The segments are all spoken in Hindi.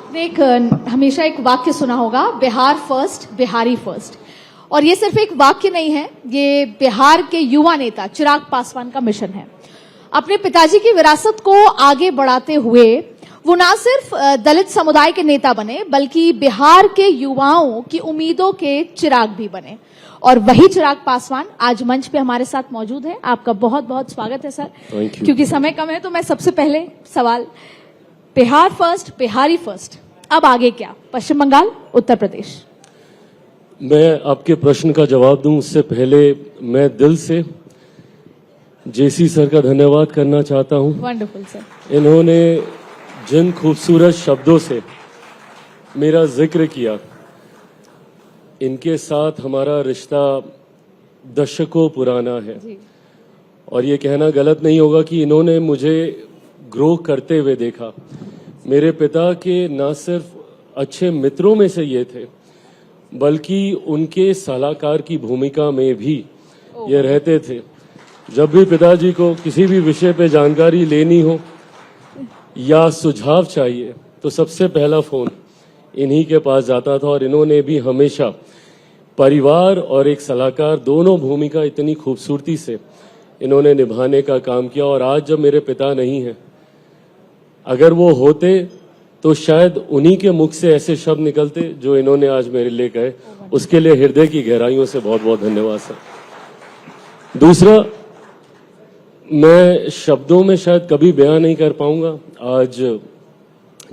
आपने हमेशा एक वाक्य सुना होगा, बिहार फर्स्ट बिहारी फर्स्ट। और ये सिर्फ एक वाक्य नहीं है, ये बिहार के युवा नेता चिराग पासवान का मिशन है। अपने पिताजी की विरासत को आगे बढ़ाते हुए वो ना सिर्फ दलित समुदाय के नेता बने, बल्कि बिहार के युवाओं की उम्मीदों के चिराग भी बने। और वही चिराग पासवान आज मंच पे हमारे साथ मौजूद है। आपका बहुत बहुत स्वागत है सर। क्योंकि समय कम है तो मैं सबसे पहले सवाल, बिहार फर्स्ट बिहारी फर्स्ट, अब आगे क्या? पश्चिम बंगाल, उत्तर प्रदेश। मैं आपके प्रश्न का जवाब दूं उससे पहले मैं दिल से जेसी सर का धन्यवाद करना चाहता हूं। Wonderful sir. इन्होंने जिन खूबसूरत शब्दों से मेरा जिक्र किया, इनके साथ हमारा रिश्ता दशकों पुराना है। और ये कहना गलत नहीं होगा कि इन्होंने मुझे ग्रो करते हुए देखा। मेरे पिता के ना सिर्फ अच्छे मित्रों में से ये थे, बल्कि उनके सलाहकार की भूमिका में भी ये रहते थे। जब भी पिताजी को किसी भी विषय पे जानकारी लेनी हो या सुझाव चाहिए तो सबसे पहला फोन इन्हीं के पास जाता था। और इन्होंने भी हमेशा परिवार और एक सलाहकार दोनों भूमिका इतनी खूबसूरती से इन्होंने निभाने का काम किया। और आज जब मेरे पिता नहीं हैं, अगर वो होते तो शायद उन्हीं के मुख से ऐसे शब्द निकलते जो इन्होंने आज मेरे लिए कहे। उसके लिए हृदय की गहराइयों से बहुत बहुत धन्यवाद सर। दूसरा, मैं शब्दों में शायद कभी बयान नहीं कर पाऊंगा आज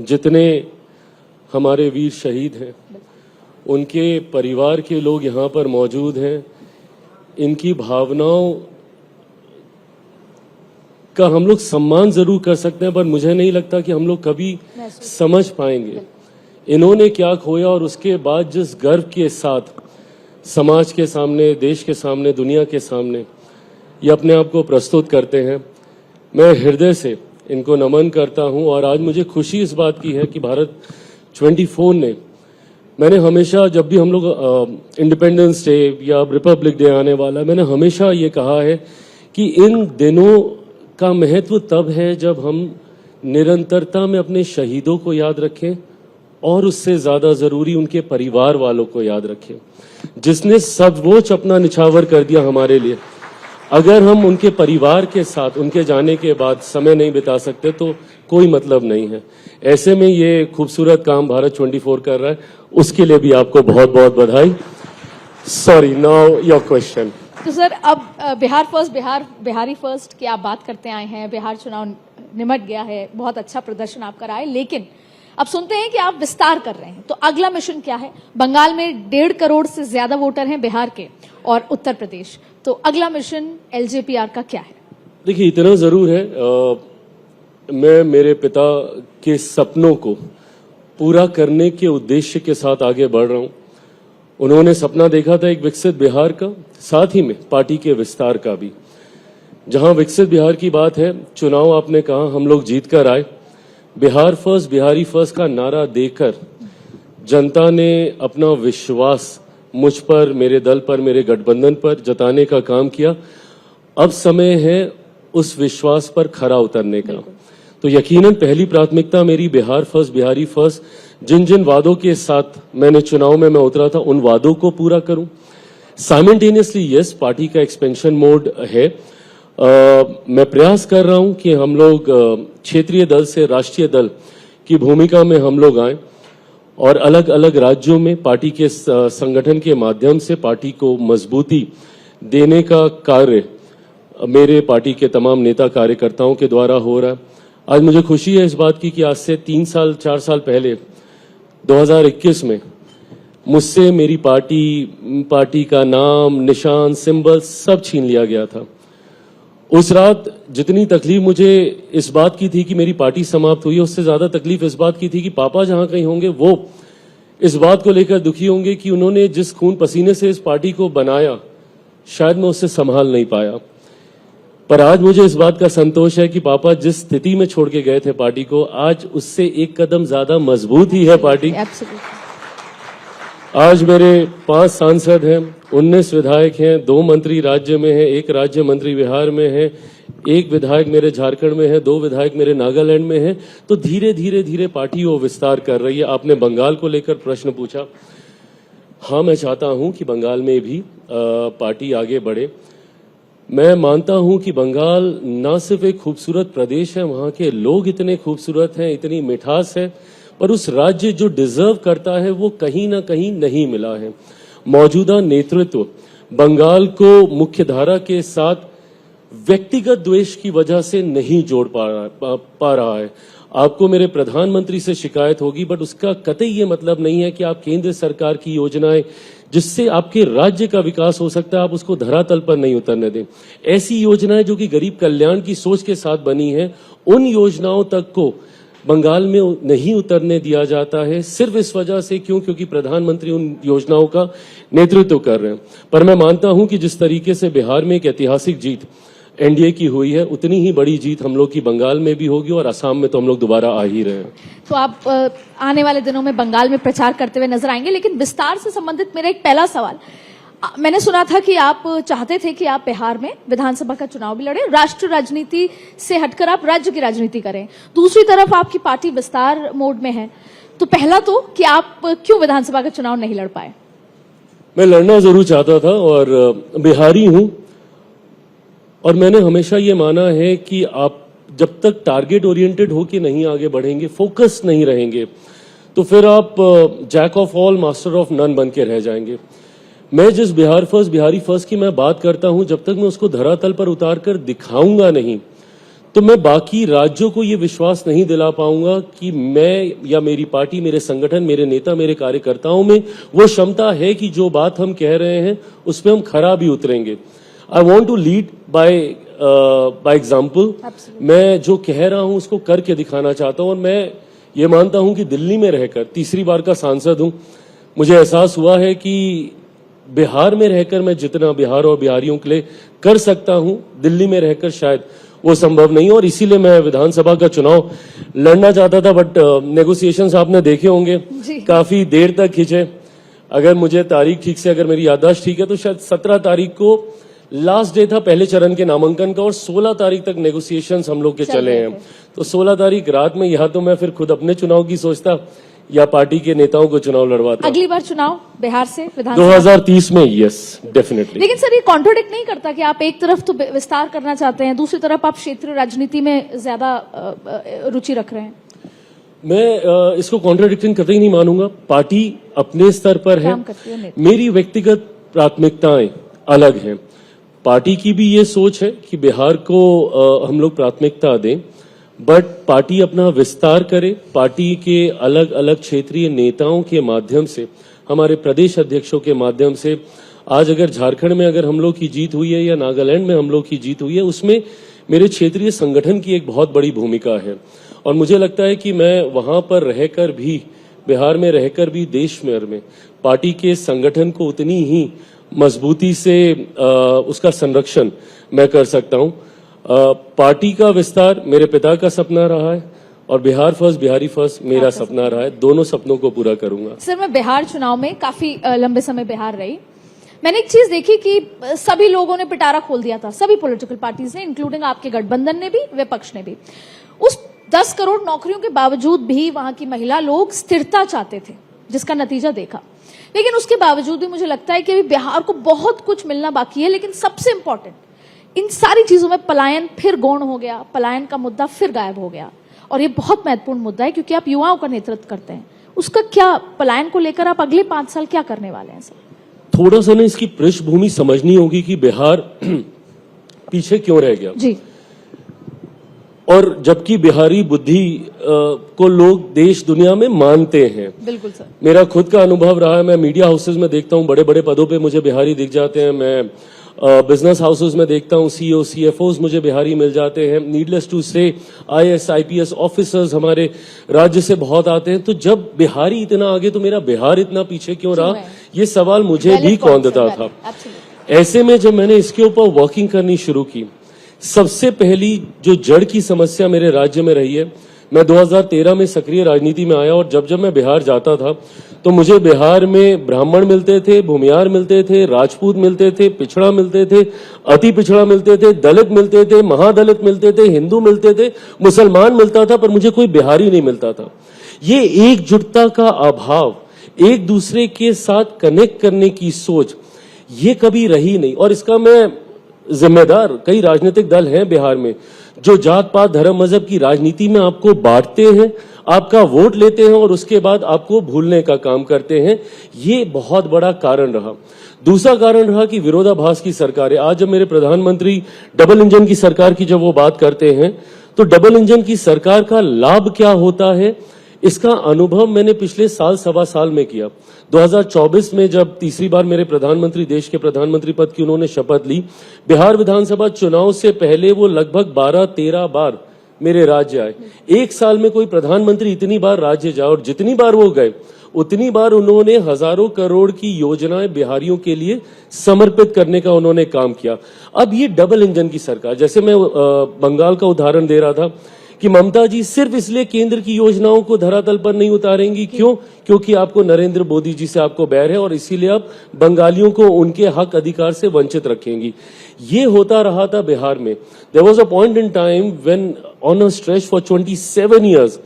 जितने हमारे वीर शहीद हैं, उनके परिवार के लोग यहाँ पर मौजूद हैं। इनकी भावनाओं का हम लोग सम्मान जरूर कर सकते हैं, पर मुझे नहीं लगता कि हम लोग कभी समझ पाएंगे इन्होंने क्या खोया और उसके बाद जिस गर्व के साथ समाज के सामने, देश के सामने, दुनिया के सामने ये अपने आप को प्रस्तुत करते हैं। मैं हृदय से इनको नमन करता हूं। और आज मुझे खुशी इस बात की है कि भारत 24 ने, मैंने हमेशा जब भी हम लोग इंडिपेंडेंस डे या रिपब्लिक डे आने वाला, मैंने हमेशा ये कहा है कि इन दिनों का महत्व तब है जब हम निरंतरता में अपने शहीदों को याद रखें और उससे ज्यादा जरूरी उनके परिवार वालों को याद रखें, जिसने सर्वोच्च अपना निछावर कर दिया हमारे लिए। अगर हम उनके परिवार के साथ उनके जाने के बाद समय नहीं बिता सकते तो कोई मतलब नहीं है। ऐसे में ये खूबसूरत काम भारत 24 कर रहा है, उसके लिए भी आपको बहुत बहुत बधाई। Sorry, now your question. तो सर, अब बिहार फर्स्ट बिहारी फर्स्ट की आप बात करते आए हैं। बिहार चुनाव निमट गया है, बहुत अच्छा प्रदर्शन आपका रहा है, लेकिन अब सुनते हैं कि आप विस्तार कर रहे हैं। तो अगला मिशन क्या है? बंगाल में 1.5 करोड़ से ज्यादा वोटर हैं बिहार के, और उत्तर प्रदेश। तो अगला मिशन एलजेपीआर का क्या है? देखिए, इतना जरूर है, मैं मेरे पिता के सपनों को पूरा करने के उद्देश्य के साथ आगे बढ़ रहा हूं। उन्होंने सपना देखा था एक विकसित बिहार का, साथ ही में पार्टी के विस्तार का भी। जहां विकसित बिहार की बात है, चुनाव आपने कहा हम लोग जीत कर आए। बिहार फर्स्ट बिहारी फर्स्ट का नारा देकर जनता ने अपना विश्वास मुझ पर, मेरे दल पर, मेरे गठबंधन पर जताने का काम किया। अब समय है उस विश्वास पर खरा उतरने का। तो यकीनन पहली प्राथमिकता मेरी बिहार फर्स्ट बिहारी फर्स्ट, जिन जिन वादों के साथ मैंने चुनाव में मैं उतरा था उन वादों को पूरा करूं। साइमल्टेनियसली यस, पार्टी का एक्सपेंशन मोड है। मैं प्रयास कर रहा हूं कि हम लोग क्षेत्रीय दल से राष्ट्रीय दल की भूमिका में हम लोग आए और अलग अलग राज्यों में पार्टी के संगठन के माध्यम से पार्टी को मजबूती देने का कार्य मेरे पार्टी के तमाम नेता कार्यकर्ताओं के द्वारा हो रहा है। आज मुझे खुशी है इस बात की कि आज से 3-4 साल पहले 2021 में मुझसे मेरी पार्टी का नाम, निशान, सिंबल सब छीन लिया गया था। उस रात जितनी तकलीफ मुझे इस बात की थी कि मेरी पार्टी समाप्त हुई, उससे ज्यादा तकलीफ इस बात की थी कि पापा जहां कहीं होंगे वो इस बात को लेकर दुखी होंगे कि उन्होंने जिस खून पसीने से इस पार्टी को बनाया, शायद मैं उससे संभाल नहीं पाया। पर आज मुझे इस बात का संतोष है कि पापा जिस स्थिति में छोड़ के गए थे पार्टी को, आज उससे एक कदम ज्यादा मजबूत ही है पार्टी। आज मेरे 5 सांसद हैं, 19 विधायक हैं, 2 मंत्री राज्य में हैं, 1 राज्य मंत्री बिहार में है, एक विधायक मेरे झारखंड में है, 2 विधायक मेरे नागालैंड में है, तो धीरे धीरे धीरे पार्टी वो विस्तार कर रही है। आपने बंगाल को लेकर प्रश्न पूछा। हाँ, मैं चाहता हूं कि बंगाल में भी पार्टी आगे बढ़े। मैं मानता हूं कि बंगाल ना सिर्फ एक खूबसूरत प्रदेश है, वहां के लोग इतने खूबसूरत हैं, इतनी मिठास है, पर उस राज्य जो डिजर्व करता है वो कहीं ना कहीं नहीं मिला है। मौजूदा नेतृत्व बंगाल को मुख्यधारा के साथ व्यक्तिगत द्वेष की वजह से नहीं जोड़ पा रहा है। आपको मेरे प्रधानमंत्री से शिकायत होगी, बट उसका कतई ये मतलब नहीं है कि आप केंद्र सरकार की योजनाएं जिससे आपके राज्य का विकास हो सकता है, आप उसको धरातल पर नहीं उतरने दें। ऐसी योजनाएं जो कि गरीब कल्याण की सोच के साथ बनी है, उन योजनाओं तक को बंगाल में नहीं उतरने दिया जाता है, सिर्फ इस वजह से क्योंकि प्रधानमंत्री उन योजनाओं का नेतृत्व कर रहे हैं। पर मैं मानता हूं कि जिस तरीके से बिहार में एक ऐतिहासिक जीत एनडीए की हुई है, उतनी ही बड़ी जीत हम लोग की बंगाल में भी होगी, और असम में तो हम लोग दोबारा आ ही रहे हैं। तो आप आने वाले दिनों में बंगाल में प्रचार करते हुए नजर आएंगे, लेकिन विस्तार से संबंधित मेरा एक पहला सवाल, मैंने सुना था कि आप चाहते थे कि आप बिहार में विधानसभा का चुनाव भी लड़े, राष्ट्रीय राजनीति से हटकर आप राज्य की राजनीति करें। दूसरी तरफ आपकी पार्टी विस्तार मोड में है, तो पहला तो कि आप क्यों विधानसभा का चुनाव नहीं लड़ पाए? मैं लड़ना जरूर चाहता था, और बिहारी हूं, और मैंने हमेशा ये माना है कि आप जब तक टारगेट ओरिएंटेड होकर नहीं आगे बढ़ेंगे, फोकस नहीं रहेंगे, तो फिर आप jack of all master of none बन के रह जाएंगे। मैं जिस बिहारी फर्स्ट की मैं बात करता हूं, जब तक मैं उसको धरातल पर उतार कर दिखाऊंगा नहीं, तो मैं बाकी राज्यों को ये विश्वास नहीं दिला पाऊंगा कि मैं या मेरी पार्टी, मेरे संगठन, मेरे नेता, मेरे कार्यकर्ताओं में वो क्षमता है कि जो बात हम कह रहे हैं उस पर हम खरा भी उतरेंगे। I want to lead by example. मैं जो कह रहा हूं उसको करके दिखाना चाहता हूं, और मैं ये मानता हूं कि दिल्ली में रहकर, तीसरी बार का सांसद हूं, मुझे एहसास हुआ है कि बिहार में रहकर मैं जितना बिहार और बिहारियों के लिए कर सकता हूं, दिल्ली में रहकर शायद वो संभव नहीं, और इसीलिए मैं विधानसभा का चुनाव लड़ना चाहता था। बट नेगोशिएशंस आपने देखे होंगे, काफी देर तक खींचे। अगर मुझे तारीख ठीक से, अगर मेरी याददाश्त ठीक है, तो शायद 17 तारीख को लास्ट डे था पहले चरण के नामांकन का, और 16 तारीख तक नेगोशिएशंस हम लोग के चले हैं। तो 16 तारीख रात में या तो मैं फिर खुद अपने चुनाव की सोचता या पार्टी के नेताओं को चुनाव लड़वाता। अगली बार चुनाव बिहार से विधानसभा 2030 में, यस डेफिनेटली। लेकिन सर, ये कॉन्ट्रोडिक्ट नहीं करता कि आप एक तरफ तो विस्तार करना चाहते हैं, दूसरी तरफ आप क्षेत्रीय राजनीति में ज्यादा रुचि रख रहे हैं? मैं इसको कॉन्ट्रोडिक्शन कतई नहीं मानूंगा। पार्टी अपने स्तर पर है, मेरी व्यक्तिगत प्राथमिकताएं अलग हैं। पार्टी की भी ये सोच है कि बिहार को हम लोग प्राथमिकता दें, बट पार्टी अपना विस्तार करे, पार्टी के अलग अलग क्षेत्रीय नेताओं के माध्यम से, हमारे प्रदेश अध्यक्षों के माध्यम से। आज अगर झारखंड में अगर हम लोग की जीत हुई है या नागालैंड में हम लोग की जीत हुई है, उसमें मेरे क्षेत्रीय संगठन की एक बहुत बड़ी भूमिका है, और मुझे लगता है कि मैं वहां पर रहकर भी, बिहार में रहकर भी देश में पार्टी के संगठन को उतनी ही मजबूती से उसका संरक्षण मैं कर सकता हूं। पार्टी का विस्तार मेरे पिता का सपना रहा है, और बिहार फर्स्ट, बिहारी फर्स्ट मेरा सपना रहा है। दोनों सपनों को पूरा करूंगा। सर, मैं बिहार चुनाव में काफी लंबे समय बिहार रही। मैंने एक चीज देखी कि सभी लोगों ने पिटारा खोल दिया था, सभी पॉलिटिकल पार्टीज ने, इंक्लूडिंग आपके गठबंधन ने भी, विपक्ष ने भी। उस 10 करोड़ नौकरियों के बावजूद भी वहां की महिला लोग स्थिरता चाहते थे, जिसका नतीजा देखा। लेकिन उसके बावजूद भी मुझे लगता है कि अभी बिहार को बहुत कुछ मिलना बाकी है। लेकिन सबसे इंपॉर्टेंट, इन सारी चीजों में पलायन फिर गौण हो गया, पलायन का मुद्दा फिर गायब हो गया, और ये बहुत महत्वपूर्ण मुद्दा है, क्योंकि आप युवाओं का नेतृत्व करते हैं। उसका क्या, पलायन को लेकर आप अगले 5 साल क्या करने वाले हैं सर? थोड़ा सा ना इसकी पृष्ठभूमि समझनी होगी कि बिहार पीछे क्यों रह गया जी, और जबकि बिहारी बुद्धि को लोग देश दुनिया में मानते हैं। बिल्कुल सर, मेरा मेरा खुद का अनुभव रहा है। मैं मीडिया हाउसेज में देखता हूँ, बड़े बड़े पदों पे मुझे बिहारी दिख जाते हैं। मैं बिजनेस हाउसेज में देखता हूँ, सीईओ सीएफओज मुझे बिहारी मिल जाते हैं। नीडलेस टू से आईएएस आईपीएस ऑफिसर्स हमारे राज्य से बहुत आते हैं। तो जब बिहारी इतना आगे, तो मेरा बिहार इतना पीछे क्यों रहा, ये सवाल मुझे भी कौंधता था। ऐसे में जब मैंने इसके ऊपर वर्किंग करनी शुरू की, सबसे पहली जो जड़ की समस्या मेरे राज्य में रही है, मैं 2013 में सक्रिय राजनीति में आया और जब जब मैं बिहार जाता था तो मुझे बिहार में ब्राह्मण मिलते थे, भूमियार मिलते थे, राजपूत मिलते थे, पिछड़ा मिलते थे, अति पिछड़ा मिलते थे, दलित मिलते थे, महादलित मिलते थे, हिंदू मिलते थे, मुसलमान मिलता था, पर मुझे कोई बिहारी नहीं मिलता था। ये एकजुटता का अभाव, एक दूसरे के साथ कनेक्ट करने की सोच, ये कभी रही नहीं। और इसका मैं जिम्मेदार, कई राजनीतिक दल हैं बिहार में जो जात पात धर्म मजहब की राजनीति में आपको बांटते हैं, आपका वोट लेते हैं और उसके बाद आपको भूलने का काम करते हैं। ये बहुत बड़ा कारण रहा। दूसरा कारण रहा कि विरोधाभास की सरकारें। आज जब मेरे प्रधानमंत्री डबल इंजन की सरकार की जब वो बात करते हैं तो डबल इंजन की सरकार का लाभ क्या होता है, इसका अनुभव मैंने पिछले साल सवा साल में किया। 2024 में जब तीसरी बार मेरे प्रधानमंत्री, देश के प्रधानमंत्री पद की उन्होंने शपथ ली, बिहार विधानसभा चुनाव से पहले वो लगभग 12-13 बार मेरे राज्य आए। एक साल में कोई प्रधानमंत्री इतनी बार राज्य जाए, और जितनी बार वो गए उतनी बार उन्होंने हजारों करोड़ की योजनाएं बिहारियों के लिए समर्पित करने का उन्होंने काम किया। अब ये डबल इंजन की सरकार, जैसे मैं बंगाल का उदाहरण दे रहा था कि ममता जी सिर्फ इसलिए केंद्र की योजनाओं को धरातल पर नहीं उतारेंगी, क्यों? क्योंकि आपको नरेंद्र मोदी जी से आपको बैर है और इसीलिए आप बंगालियों को उनके हक अधिकार से वंचित रखेंगी। ये होता रहा था बिहार में। There was a point in time when on a stretch for 27 years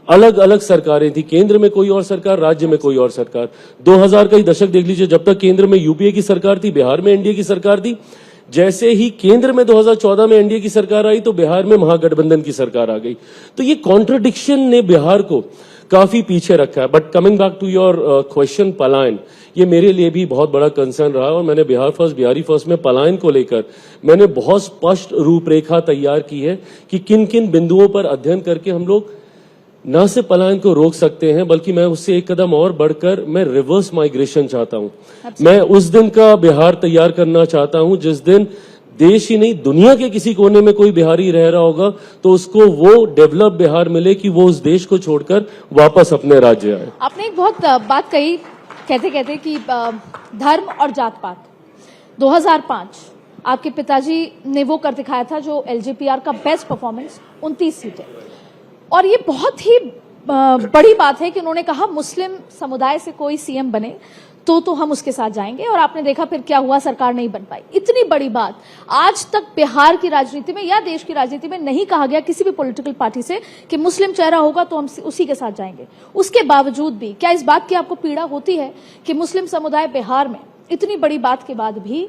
अलग अलग सरकारें थी, केंद्र में कोई और सरकार, राज्य में कोई और सरकार। 2000 का ही दशक देख लीजिए, जब तक केंद्र में यूपीए की सरकार थी, बिहार में एनडीए की सरकार थी। जैसे ही केंद्र में 2014 में एनडीए की सरकार आई तो बिहार में महागठबंधन की सरकार आ गई। तो ये कॉन्ट्रडिक्शन ने बिहार को काफी पीछे रखा है। But coming back to your question, पलायन, ये मेरे लिए भी बहुत बड़ा कंसर्न रहा और मैंने बिहार फर्स्ट, बिहारी फर्स्ट में पलायन को लेकर मैंने बहुत स्पष्ट रूपरेखा तैयार की है कि किन किन बिंदुओं पर अध्ययन करके हम लोग न सिर्फ पलायन को रोक सकते हैं, बल्कि मैं उससे एक कदम और बढ़कर मैं रिवर्स माइग्रेशन चाहता हूं। मैं उस दिन का बिहार तैयार करना चाहता हूं जिस दिन देश ही नहीं, दुनिया के किसी कोने में कोई बिहारी रह रहा होगा तो उसको वो डेवलप बिहार मिले कि वो उस देश को छोड़कर वापस अपने राज्य आए। आपने एक बहुत बात कही कहते कहते कि धर्म और जात पात। 2005 आपके पिताजी ने वो कर दिखाया था जो एलजेपीआर का बेस्ट परफॉर्मेंस, 29 सीटें। और ये बहुत ही बड़ी बात है कि उन्होंने कहा मुस्लिम समुदाय से कोई सीएम बने तो हम उसके साथ जाएंगे, और आपने देखा फिर क्या हुआ, सरकार नहीं बन पाई। इतनी बड़ी बात आज तक बिहार की राजनीति में या देश की राजनीति में नहीं कहा गया किसी भी पॉलिटिकल पार्टी से कि मुस्लिम चेहरा होगा तो हम उसी के साथ जाएंगे। उसके बावजूद भी क्या इस बात की आपको पीड़ा होती है कि मुस्लिम समुदाय बिहार में इतनी बड़ी बात के बाद भी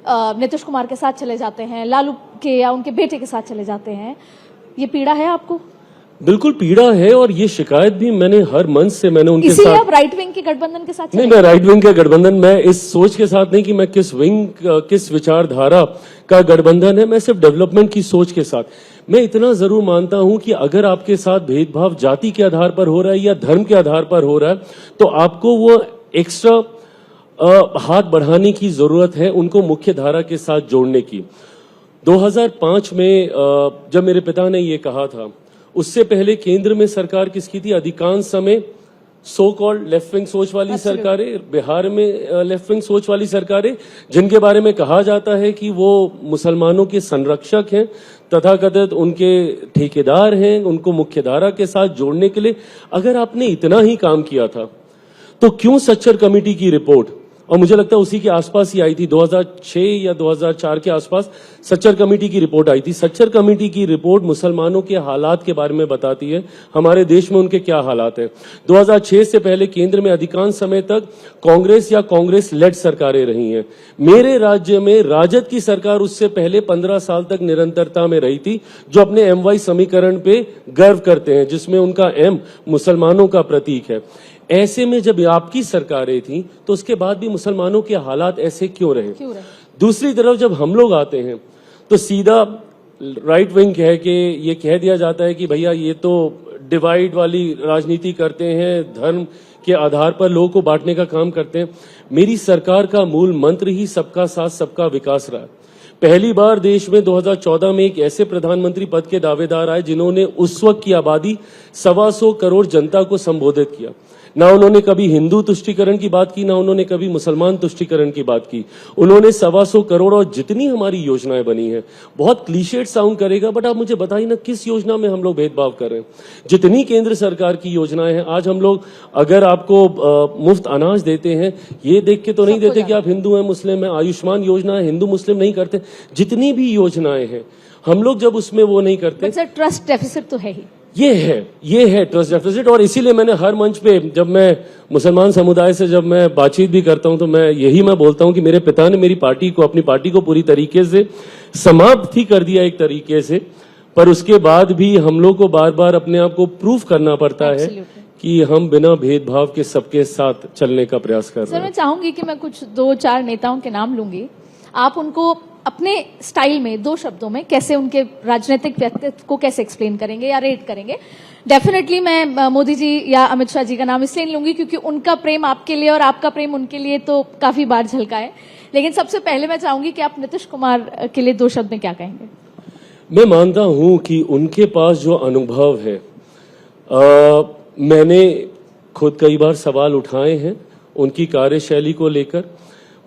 नीतीश कुमार के साथ चले जाते हैं, लालू के या उनके बेटे के साथ चले जाते हैं? ये पीड़ा है आपको? बिल्कुल पीड़ा है, और ये शिकायत भी मैंने हर मंच से मैंने उनके साथ। इसीलिए आप राइट विंग के गठबंधन के साथ? नहीं, मैं राइट विंग का गठबंधन, मैं इस सोच के साथ नहीं कि मैं किस विंग, किस विचारधारा का गठबंधन है, मैं सिर्फ डेवलपमेंट की सोच के साथ। मैं इतना जरूर मानता हूं कि अगर आपके साथ भेदभाव जाति के आधार पर हो रहा है या धर्म के आधार पर हो रहा है तो आपको वो एक्स्ट्रा हाथ बढ़ाने की जरूरत है, उनको मुख्य धारा के साथ जोड़ने की। 2005 में जब मेरे पिता ने ये कहा था, उससे पहले केंद्र में सरकार किसकी थी? अधिकांश समय सो कॉल्ड लेफ्ट विंग सोच वाली सरकारें, बिहार में लेफ्ट विंग सोच वाली सरकारें, जिनके बारे में कहा जाता है कि वो मुसलमानों के संरक्षक हैं, तथाकथित उनके ठेकेदार हैं, उनको मुख्यधारा के साथ जोड़ने के लिए। अगर आपने इतना ही काम किया था तो क्यों सच्चर कमेटी की रिपोर्ट, और मुझे लगता है उसी के आसपास ही आई थी, 2006 या 2004 के आसपास सच्चर कमेटी की रिपोर्ट आई थी। सच्चर कमेटी की रिपोर्ट मुसलमानों के हालात के बारे में बताती है, हमारे देश में उनके क्या हालात हैं। 2006 से पहले केंद्र में अधिकांश समय तक कांग्रेस या कांग्रेस लेड सरकारें रही हैं। मेरे राज्य में राजद की सरकार उससे पहले 15 साल तक निरंतरता में रही थी, जो अपने MY समीकरण पे गर्व करते हैं, जिसमें उनका M मुसलमानों का प्रतीक है। ऐसे में जब आपकी सरकारें थी तो उसके बाद भी मुसलमानों के हालात ऐसे क्यों रहे? दूसरी तरफ जब हम लोग आते हैं तो सीधा राइट विंग है कि ये कह दिया जाता है कि भैया ये तो डिवाइड वाली राजनीति करते हैं, धर्म के आधार पर लोगों को बांटने का काम करते हैं। मेरी सरकार का मूल मंत्र ही सबका साथ सबका विकास रहा है। पहली बार देश में 2014 में एक ऐसे प्रधानमंत्री पद के दावेदार आए जिन्होंने उस वक्त की आबादी 125 करोड़ जनता को संबोधित किया। ना उन्होंने कभी हिंदू तुष्टीकरण की बात की, ना उन्होंने कभी मुसलमान तुष्टीकरण की बात की। उन्होंने 125 करोड़ और जितनी हमारी योजनाएं बनी हैं, बहुत क्लीशेड साउंड करेगा, बट आप मुझे बताइए ना किस योजना में हम लोग भेदभाव कर रहे हैं। जितनी केंद्र सरकार की योजनाएं हैं, आज हम लोग अगर आपको मुफ्त अनाज देते हैं, ये देख के तो नहीं देते कि आप हिंदू हैं मुस्लिम हैं। आयुष्मान योजना है, हिंदू मुस्लिम नहीं करते। जितनी भी योजनाएं हैं, हम लोग जब उसमें वो नहीं करते। सर ट्रस्ट डेफिसिट तो है ही, ये है ट्रस्ट डेफिसिट। और इसीलिए मैंने हर मंच पे, जब मैं मुसलमान समुदाय से जब मैं बातचीत भी करता हूं, तो मैं बोलता हूं कि मेरे पिता ने मेरी पार्टी को, अपनी पार्टी को पूरी तरीके से समाप्त ही कर दिया एक तरीके से, पर उसके बाद भी हम लोग को बार बार अपने आप को प्रूव करना पड़ता है कि हम बिना भेदभाव के सबके साथ चलने का प्रयास कर रहे हैं। सर मैं चाहूंगी कि मैं कुछ 2-4 नेताओं के नाम लूंगी, आप उनको अपने स्टाइल में 2 शब्दों में कैसे उनके राजनीतिक व्यक्तित्व को कैसे एक्सप्लेन करेंगे या रेट करेंगे। डेफिनेटली मैं मोदी जी या अमित शाह जी का नाम इसलिए लूंगी क्योंकि उनका प्रेम आपके लिए और आपका प्रेम उनके लिए तो काफी बार झलका है। लेकिन सबसे पहले मैं चाहूंगी कि आप नीतीश कुमार के लिए 2 शब्द में क्या कहेंगे। मैं मानता हूं कि उनके पास जो अनुभव है, मैंने खुद कई बार सवाल उठाए हैं उनकी कार्यशैली को लेकर,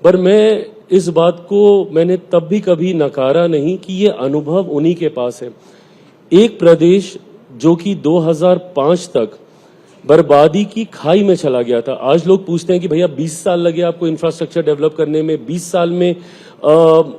पर मैं इस बात को मैंने तब भी कभी नकारा नहीं कि ये अनुभव उन्हीं के पास है। एक प्रदेश जो कि 2005 तक बर्बादी की खाई में चला गया था, आज लोग पूछते हैं कि भैया 20 साल लगे आपको इंफ्रास्ट्रक्चर डेवलप करने में, 20 साल में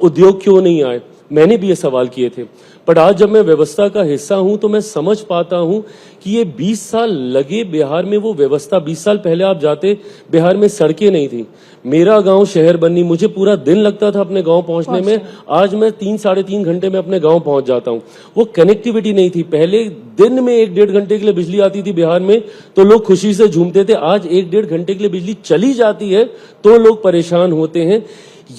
उद्योग क्यों नहीं आए। मैंने भी ये सवाल किए थे, पर आज जब मैं व्यवस्था का हिस्सा हूं तो मैं समझ पाता हूं कि ये 20 साल लगे बिहार में वो व्यवस्था। 20 साल पहले आप जाते, बिहार में सड़कें नहीं थी। मेरा गांव शहर बननी, मुझे पूरा दिन लगता था अपने गांव पहुंचने में, आज मैं 3-3.5 घंटे में अपने गांव पहुंच जाता हूं। वो कनेक्टिविटी नहीं थी। पहले दिन में 1-1.5 घंटे के लिए बिजली आती थी बिहार में तो लोग खुशी से झूमते थे, आज 1-1.5 घंटे के लिए बिजली चली जाती है तो लोग परेशान होते हैं।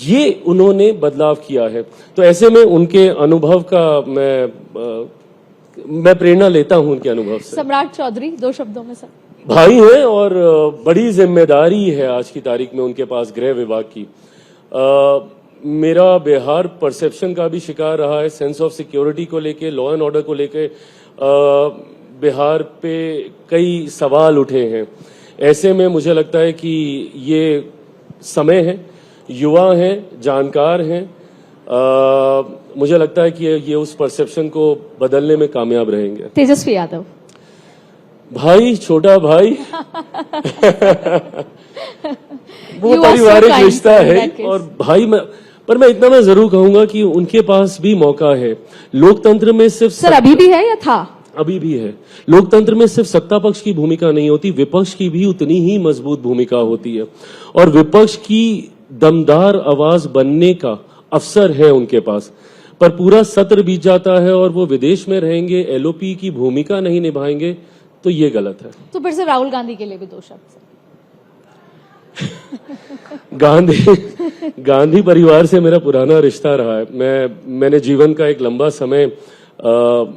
ये उन्होंने बदलाव किया है, तो ऐसे में उनके अनुभव का मैं प्रेरणा लेता हूं उनके अनुभव से। सम्राट चौधरी 2 शब्दों में सर। भाई हैं और बड़ी जिम्मेदारी है आज की तारीख में उनके पास गृह विभाग की। मेरा बिहार परसेप्शन का भी शिकार रहा है, सेंस ऑफ सिक्योरिटी को लेके, लॉ एंड ऑर्डर को लेके बिहार पे कई सवाल उठे हैं। ऐसे में मुझे लगता है कि ये समय है, युवा हैं, जानकार हैं, मुझे लगता है कि ये उस परसेप्शन को बदलने में कामयाब रहेंगे। तेजस्वी यादव भाई, छोटा भाई वो पारिवारिक रिश्ता है और भाई पर मैं इतना मैं जरूर कहूंगा कि उनके पास भी मौका है। लोकतंत्र में सिर्फ सर अभी भी है या था? अभी भी है। लोकतंत्र में सिर्फ सत्ता पक्ष की भूमिका नहीं होती, विपक्ष की भी उतनी ही मजबूत भूमिका होती है और विपक्ष की दमदार आवाज बनने का अवसर है उनके पास। पर पूरा सत्र बीत जाता है और वो विदेश में रहेंगे, एलओपी की भूमिका नहीं निभाएंगे, तो ये गलत है। तो फिर से राहुल गांधी के लिए भी 2 शब्द। गांधी परिवार से मेरा पुराना रिश्ता रहा है। मैंने जीवन का एक लंबा समय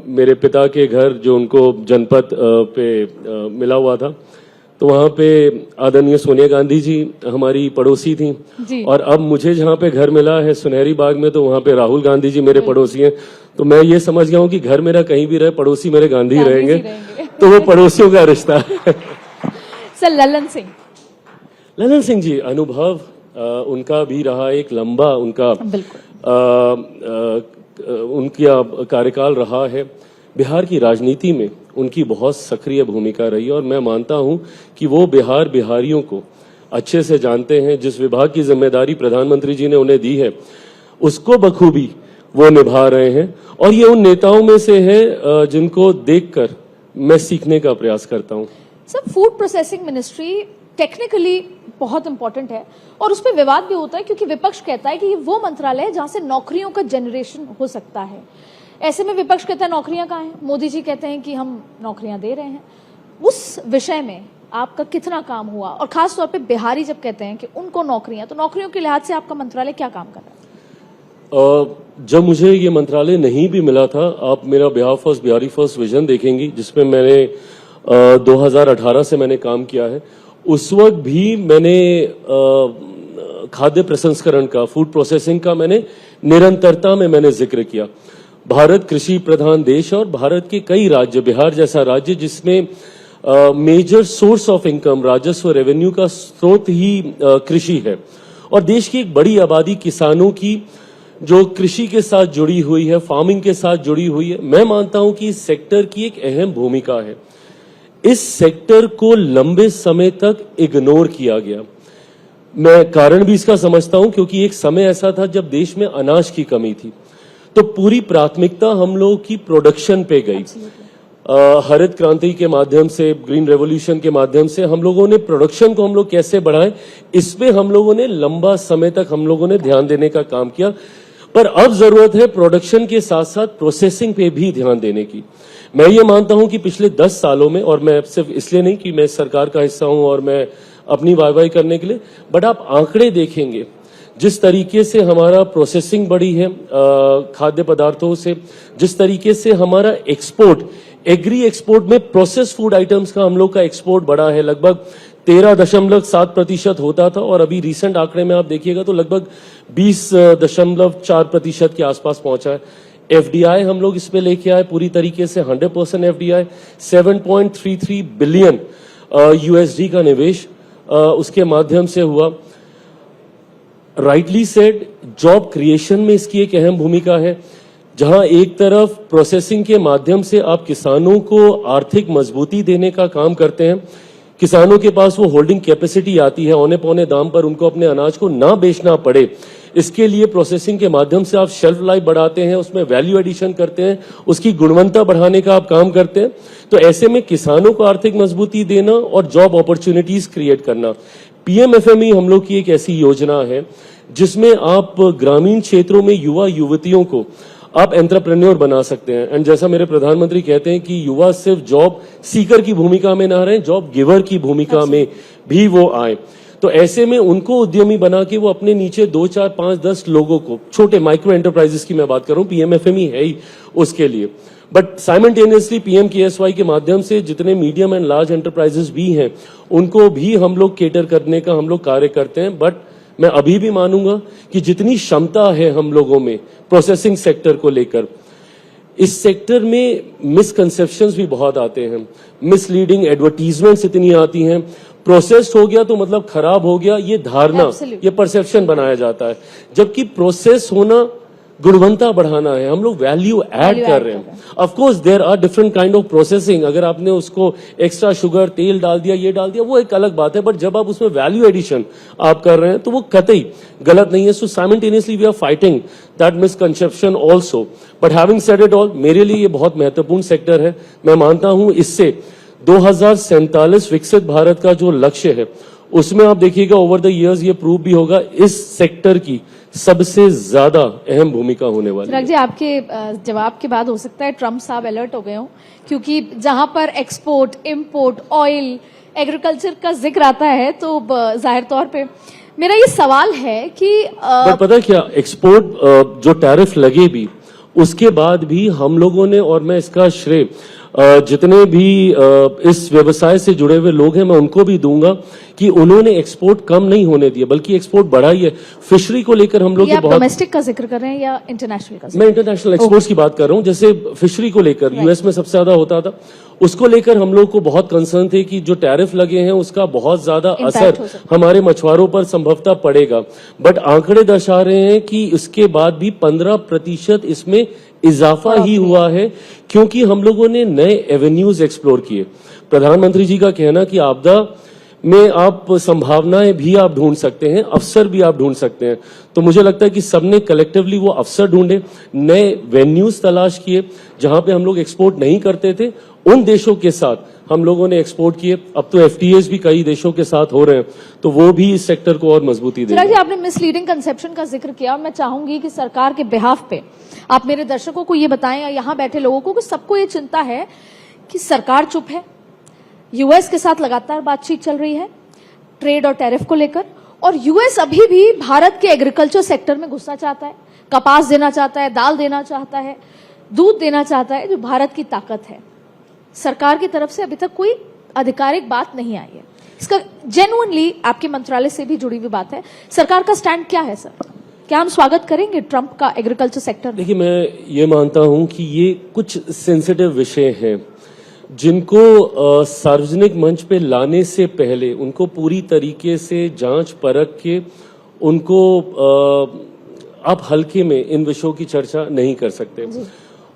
मेरे पिता के घर जो उनको जनपद पे मिला हुआ था, तो वहां पे आदरणीय सोनिया गांधी जी हमारी पड़ोसी थी और अब मुझे जहां पे घर मिला है सुनहरी बाग में, तो वहां पे राहुल गांधी जी मेरे पड़ोसी हैं। तो मैं ये समझ गया हूं कि घर मेरा कहीं भी रहे, पड़ोसी मेरे गांधी रहेंगे। तो वो पड़ोसियों का रिश्ता है। सर ललन सिंह जी, अनुभव उनका भी रहा एक लंबा, उनका कार्यकाल रहा है। बिहार की राजनीति में उनकी बहुत सक्रिय भूमिका रही और मैं मानता हूं कि वो बिहारियों को अच्छे से जानते हैं। जिस विभाग की जिम्मेदारी प्रधानमंत्री जी ने उन्हें दी है उसको बखूबी वो निभा रहे हैं और ये उन नेताओं में से है जिनको देखकर मैं सीखने का प्रयास करता हूं। Sir food processing ministry technically बहुत इंपॉर्टेंट है और उस पर विवाद भी होता है क्योंकि विपक्ष कहता है कि ये वो मंत्रालय है जहां से नौकरियों का जनरेशन हो सकता है। ऐसे में विपक्ष कहता है नौकरियां कहाँ हैं, मोदी जी कहते हैं कि हम नौकरियां दे रहे हैं। उस विषय में आपका कितना काम हुआ और खास तौर पे बिहारी जब कहते हैं कि उनको नौकरियां, तो नौकरियों के लिहाज से आपका मंत्रालय क्या काम कर रहा है? जब मुझे ये मंत्रालय नहीं भी मिला था, आप मेरा बिहारी फर्स्ट विजन देखेंगी जिसमें मैंने 2018 से मैंने काम किया है। उस वक्त भी मैंने खाद्य प्रसंस्करण का, फूड प्रोसेसिंग का मैंने निरंतरता में मैंने जिक्र किया। भारत कृषि प्रधान देश और भारत के कई राज्य, बिहार जैसा राज्य जिसमें मेजर सोर्स ऑफ इनकम, राजस्व, रेवेन्यू का स्रोत ही कृषि है, और देश की एक बड़ी आबादी किसानों की जो कृषि के साथ जुड़ी हुई है, फार्मिंग के साथ जुड़ी हुई है। मैं मानता हूं कि इस सेक्टर की एक अहम भूमिका है। इस सेक्टर को लंबे समय तक इग्नोर किया गया। मैं कारण भी इसका समझता हूं क्योंकि एक समय ऐसा था जब देश में अनाज की कमी थी, तो पूरी प्राथमिकता हम लोगों की प्रोडक्शन पे गई। हरित क्रांति के माध्यम से, ग्रीन रेवोल्यूशन के माध्यम से हम लोगों ने प्रोडक्शन को हम लोग कैसे बढ़ाएं, इस पे हम लोगों ने लंबा समय तक हम लोगों ने ध्यान देने का काम किया। पर अब जरूरत है प्रोडक्शन के साथ साथ प्रोसेसिंग पे भी ध्यान देने की। मैं ये मानता हूं कि पिछले 10 सालों में, और मैं सिर्फ इसलिए नहीं कि मैं सरकार का हिस्सा हूं और मैं अपनी वाहवाही करने के लिए, बट आप आंकड़े देखेंगे जिस तरीके से हमारा प्रोसेसिंग बढ़ी है खाद्य पदार्थों से, जिस तरीके से हमारा एक्सपोर्ट, एग्री एक्सपोर्ट में प्रोसेस फूड आइटम्स का हम लोग का एक्सपोर्ट बढ़ा है, लगभग 13.7% होता था, और अभी रिसेंट आंकड़े में आप देखिएगा तो लगभग 20.4% के आसपास पहुंचा है। एफडीआई हम लोग इस पे लेके आए पूरी तरीके से 100% एफडीआई, 7.33 बिलियन यूएसडी का निवेश उसके माध्यम से हुआ। राइटली सेड, जॉब क्रिएशन में इसकी एक अहम भूमिका है, जहां एक तरफ प्रोसेसिंग के माध्यम से आप किसानों को आर्थिक मजबूती देने का काम करते हैं, किसानों के पास वो होल्डिंग कैपेसिटी आती है, औने पौने दाम पर उनको अपने अनाज को ना बेचना पड़े, इसके लिए प्रोसेसिंग के माध्यम से आप शेल्फ लाइफ बढ़ाते हैं, उसमें वैल्यू एडिशन करते हैं, उसकी गुणवत्ता बढ़ाने का आप काम करते हैं। तो ऐसे में किसानों को आर्थिक मजबूती देना और जॉब अपॉर्चुनिटीज क्रिएट करना, पीएमएफएमई हम लोग की एक ऐसी योजना है जिसमें आप ग्रामीण क्षेत्रों में युवा युवतियों को आप एंटरप्रेन्योर बना सकते हैं। एंड जैसा मेरे प्रधानमंत्री कहते हैं कि युवा सिर्फ जॉब सीकर की भूमिका में ना रहे, जॉब गिवर की भूमिका में भी वो आए। तो ऐसे में उनको उद्यमी बना के वो अपने नीचे 2, 4, 5, 10 लोगों को, छोटे माइक्रो एंटरप्राइजेस की मैं बात कर रहा हूं, पीएमएफएमई है ही उसके लिए, बट साइमल्टेनियसली पीएमकेएसवाई के माध्यम से जितने मीडियम एंड लार्ज एंटरप्राइजेस भी हैं उनको भी हम लोग केटर करने का हम लोग कार्य करते हैं। बट मैं अभी भी मानूंगा कि जितनी क्षमता है हम लोगों में प्रोसेसिंग सेक्टर को लेकर, इस सेक्टर में मिसकंसेप्शंस भी बहुत आते हैं, मिसलीडिंग एडवर्टीजमेंट्स इतनी आती हैं, प्रोसेस्ड हो गया तो मतलब खराब हो गया, ये धारणा, ये परसेप्शन बनाया जाता है, जबकि प्रोसेस होना गुणवत्ता बढ़ाना है, हम लोग वैल्यू ऐड कर रहे हैं। Of course there are different kind of processing, अगर आपने उसको एक्स्ट्रा शुगर, तेल डाल दिया, ये डाल दिया, वो एक अलग बात है, बट जब आप उसमें वैल्यू एडिशन आप कर रहे हैं तो वो कतई गलत नहीं है। So simultaneously we are fighting that misconception also. But having said it all, मेरे लिए ये बहुत महत्वपूर्ण सेक्टर है। मैं मानता हूं इससे 2047 विकसित भारत का जो लक्ष्य है उसमें आप देखिएगा ओवर द इयर्स ये प्रूव भी होगा, इस सेक्टर की सबसे ज्यादा अहम भूमिका होने वाली है। चिराग जी, आपके जवाब के बाद हो सकता है ट्रम्प साहब अलर्ट हो गए हो, क्योंकि जहां पर एक्सपोर्ट, इंपोर्ट, ऑयल, एग्रीकल्चर का जिक्र आता है तो जाहिर तौर पे मेरा ये सवाल है कि बट पता है क्या, एक्सपोर्ट जो टैरिफ लगे भी उसके बाद भी हम लोगों ने, और मैं इसका श्रेय जितने भी इस व्यवसाय से जुड़े हुए लोग हैं मैं उनको भी दूंगा कि उन्होंने एक्सपोर्ट कम नहीं होने दिया बल्कि एक्सपोर्ट बढ़ाई है। फिशरी को लेकर हम लोग आप डोमेस्टिक का जिक्र कर रहे हैं या इंटरनेशनल का? मैं इंटरनेशनल एक्सपोर्ट्स की बात कर रहा हूं। जैसे फिशरी को लेकर यूएस में सबसे ज्यादा होता था, उसको लेकर हम लोग को बहुत कंसर्न थे कि जो टैरिफ लगे हैं उसका बहुत ज्यादा असर हमारे मछुआरों पर संभवतः पड़ेगा। बट आंकड़े दर्शा रहे हैं कि इसके बाद भी 15% इसमें इजाफा ही हुआ है, क्योंकि हम लोगों ने नए एवेन्यूज एक्सप्लोर किए। प्रधानमंत्री जी का कहना कि आपदा में आप संभावनाएं भी आप ढूंढ सकते हैं, अवसर भी आप ढूंढ सकते हैं। तो मुझे लगता है कि सबने कलेक्टिवली वो अवसर ढूंढे, नए वेन्यूज तलाश किए, जहां पे हम लोग एक्सपोर्ट नहीं करते थे उन देशों के साथ हम लोगों ने एक्सपोर्ट किए। अब तो एफटीएस भी कई देशों के साथ हो रहे हैं, तो वो भी इस सेक्टर को और मजबूती देंगे। चिराग जी, आपने मिसलीडिंग कंसेप्शन का जिक्र किया और मैं चाहूंगी कि सरकार के बिहाफ पे आप मेरे दर्शकों को ये बताएं या यहाँ बैठे लोगों को कि सबको ये चिंता है कि सरकार चुप है, यूएस के साथ लगातार बातचीत चल रही है ट्रेड और टैरिफ को लेकर, और यूएस अभी भी भारत के एग्रीकल्चर सेक्टर में घुसना चाहता है, कपास देना चाहता है, दाल देना चाहता है, दूध देना चाहता है, जो भारत की ताकत है। सरकार की तरफ से अभी तक कोई आधिकारिक बात नहीं आई है। इसका जेन्युइनली आपके मंत्रालय से भी जुड़ी हुई बात है, सरकार का स्टैंड क्या है सर? क्या हम स्वागत करेंगे ट्रंप का एग्रीकल्चर सेक्टर? देखिए, मैं ये मानता हूं कि ये कुछ सेंसिटिव विषय हैं जिनको सार्वजनिक मंच पे लाने से पहले उनको पूरी तरीके से जांच परख के उनको आप हल्के में इन विषयों की चर्चा नहीं कर सकते।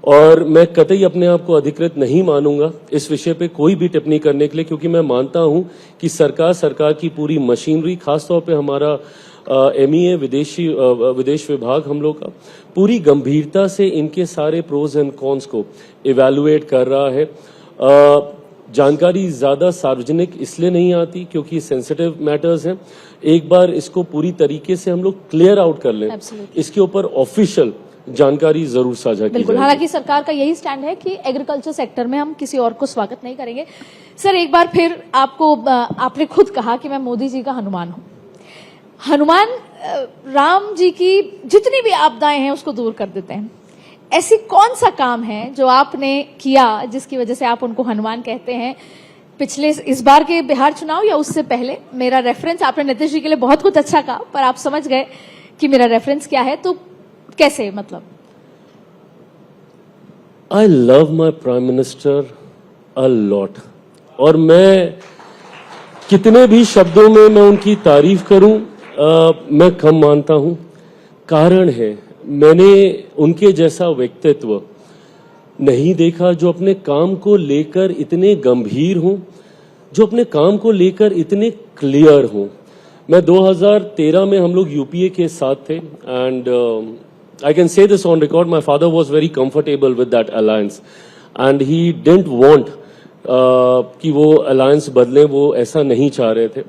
और मैं कतई अपने आप को अधिकृत नहीं मानूंगा इस विषय पे कोई भी टिप्पणी करने के लिए, क्योंकि मैं मानता हूं कि सरकार की पूरी मशीनरी, खासतौर पे हमारा MEA विदेश विभाग हम लोग का पूरी गंभीरता से इनके सारे प्रोज एंड कॉन्स को इवैल्यूएट कर रहा है। जानकारी ज्यादा सार्वजनिक इसलिए नहीं आती क्योंकि सेंसिटिव मैटर्स हैं। एक बार इसको पूरी तरीके से हम लोग क्लियर आउट कर लें, इसके ऊपर ऑफिशियल जानकारी जरूर साझा की बिल्कुल। हालांकि सरकार का यही स्टैंड है कि एग्रीकल्चर सेक्टर में हम किसी और को स्वागत नहीं करेंगे। सर, एक बार फिर आपने खुद कहा कि मैं मोदी जी का हनुमान हूं। हनुमान राम जी की जितनी भी आपदाएं हैं उसको दूर कर देते हैं। ऐसी कौन सा काम है जो आपने किया जिसकी वजह से आप उनको हनुमान कहते हैं? पिछले इस बार के बिहार चुनाव या उससे पहले? मेरा रेफरेंस, आपने नीतीश जी के लिए बहुत कुछ अच्छा कहा, पर आप समझ गए कि मेरा रेफरेंस क्या है, तो कैसे? मतलब I love my prime minister a lot, और मैं कितने भी शब्दों में मैं उनकी तारीफ करूं मैं कम मानता हूं। कारण है, मैंने उनके जैसा व्यक्तित्व नहीं देखा जो अपने काम को लेकर इतने गंभीर हों, जो अपने काम को लेकर इतने क्लियर हों। मैं 2013 में हम लोग यूपीए के साथ थे, and I can say this on record, my father was very comfortable with that alliance and he didn't want कि वो alliance बदले, वो ऐसा नहीं चाह रहे थे।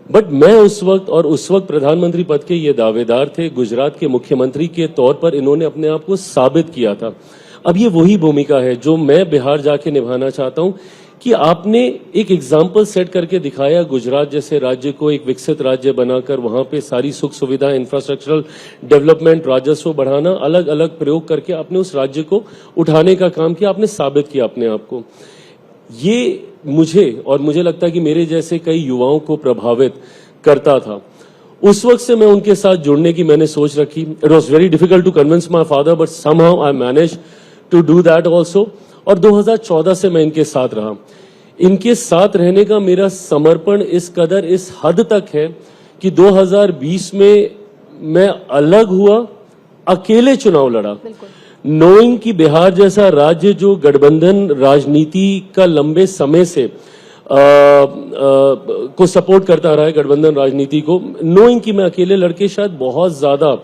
बट मैं उस वक्त प्रधानमंत्री पद के ये दावेदार थे। गुजरात के मुख्यमंत्री के तौर पर इन्होंने अपने आप को साबित किया था। अब ये वही भूमिका है जो मैं बिहार जाके निभाना चाहता हूं कि आपने एक एग्जाम्पल सेट करके दिखाया, गुजरात जैसे राज्य को एक विकसित राज्य बनाकर वहां पे सारी सुख सुविधा, इंफ्रास्ट्रक्चरल डेवलपमेंट, राजस्व बढ़ाना, अलग अलग प्रयोग करके आपने उस राज्य को उठाने का काम किया, आपने साबित किया अपने आप को। ये मुझे लगता है कि मेरे जैसे कई युवाओं को प्रभावित करता था। उस वक्त से मैं उनके साथ जुड़ने की मैंने सोच रखी। It was very difficult to convince my father, but somehow I manage to do that also. और 2014 से मैं इनके साथ रहा। इनके साथ रहने का मेरा समर्पण इस कदर, इस हद तक है कि 2020 में मैं अलग हुआ, अकेले चुनाव लड़ा, नोइंग कि बिहार जैसा राज्य जो गठबंधन राजनीति का लंबे समय से को सपोर्ट करता रहा है, गठबंधन राजनीति को, नोइंग कि मैं अकेले लड़के शायद बहुत ज्यादा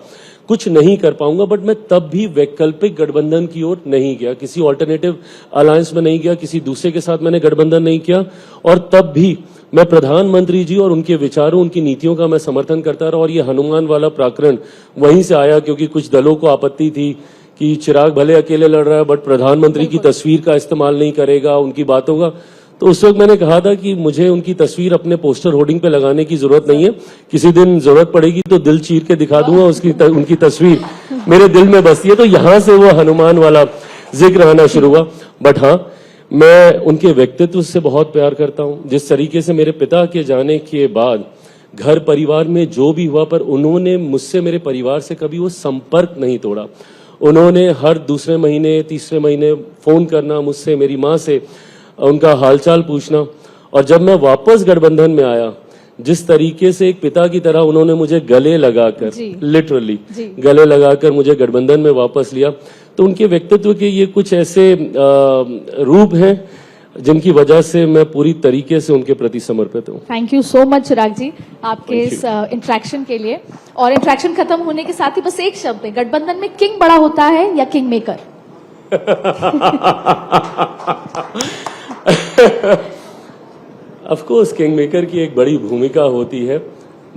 कुछ नहीं कर पाऊंगा, बट मैं तब भी वैकल्पिक गठबंधन की ओर नहीं गया, किसी ऑल्टरनेटिव अलायंस में नहीं गया, किसी दूसरे के साथ मैंने गठबंधन नहीं किया। और तब भी मैं प्रधानमंत्री जी और उनके विचारों, उनकी नीतियों का मैं समर्थन करता रहा। और ये हनुमान वाला प्रकरण वहीं से आया, क्योंकि कुछ दलों को आपत्ति थी कि चिराग भले अकेले लड़ रहा है बट प्रधानमंत्री की तस्वीर का इस्तेमाल नहीं करेगा, उनकी बातों का। तो उस वक्त मैंने कहा था कि मुझे उनकी तस्वीर अपने पोस्टर होर्डिंग पे लगाने की जरूरत नहीं है, किसी दिन जरूरत पड़ेगी तो दिल चीर के दिखा दूंगा, उनकी तस्वीर मेरे दिल में बसती है। तो यहां से वो हनुमान वाला जिक्र आना शुरू हुआ। बट हाँ, मैं उनके व्यक्तित्व से बहुत प्यार करता हूं। जिस तरीके से मेरे पिता के जाने के बाद घर परिवार में जो भी हुआ, पर उन्होंने मुझसे, मेरे परिवार से कभी वो संपर्क नहीं तोड़ा। उन्होंने हर दूसरे महीने, तीसरे महीने फोन करना मुझसे, मेरी माँ से उनका हालचाल पूछना। और जब मैं वापस गठबंधन में आया, जिस तरीके से एक पिता की तरह उन्होंने मुझे गले लगाकर, लिटरली गले लगाकर मुझे गठबंधन में वापस लिया, तो उनके व्यक्तित्व के ये कुछ ऐसे रूप हैं जिनकी वजह से मैं पूरी तरीके से उनके प्रति समर्पित हूँ। थैंक यू सो मच चिराग जी आपके इस इंटरेक्शन के लिए। और इंटरेक्शन खत्म होने के साथ ही बस एक शब्द है, गठबंधन में किंग बड़ा होता है या king maker? Of course king maker की एक बड़ी भूमिका होती है,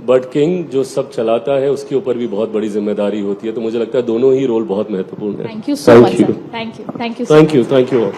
बट किंग जो सब चलाता है उसके ऊपर भी बहुत बड़ी जिम्मेदारी होती है। तो मुझे लगता है दोनों ही रोल बहुत महत्वपूर्ण है। Thank you so much. Thank you. Thank you.